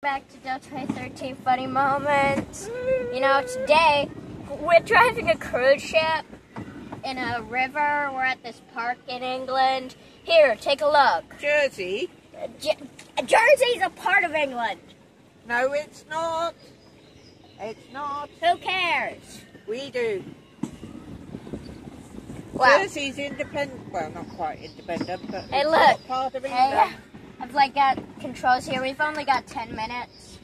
Back to Delta 13 Funny Moments. You know, today we're driving a cruise ship in a river. We're at this park in England. Here, take a look. Jersey? Jersey's a part of England. No, it's not. It's not. Who cares? We do. Wow. Jersey's independent. Well, not quite independent, but Hey, it's look. not part of England. Hey, I've got controls here. We've only got 10 minutes.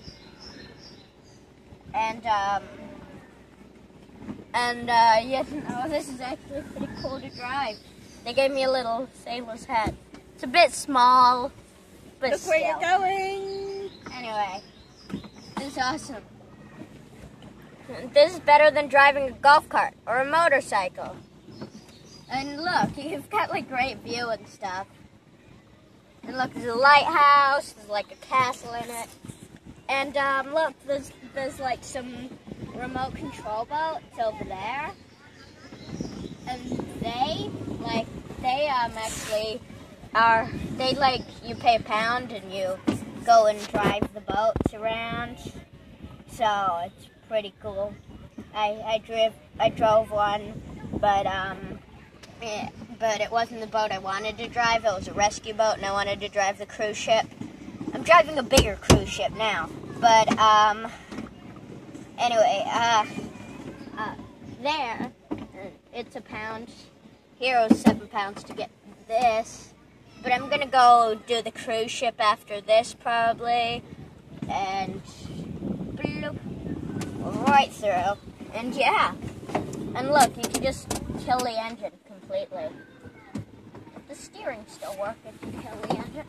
And yeah, no, this is actually pretty cool to drive. They gave me a little sailor's hat. It's a bit small, but Look still. where you're going. Anyway, this is awesome. This is better than driving a golf cart or a motorcycle. And look, you've got like great view and stuff. And look, there's a lighthouse, there's like a castle in it. And look, there's like some remote control boats over there. And they actually are, you pay £1 and you go and drive the boats around. So it's pretty cool. I drove one, but it wasn't the boat I wanted to drive. It was a rescue boat, and I wanted to drive the cruise ship. I'm driving a bigger cruise ship now, but anyway, there, it's £1. Here it was £7 to get this, but I'm gonna go do the cruise ship after this probably, and bloop, right through, and yeah, and look, you can just kill the engine completely. The steering still works if you kill the engine.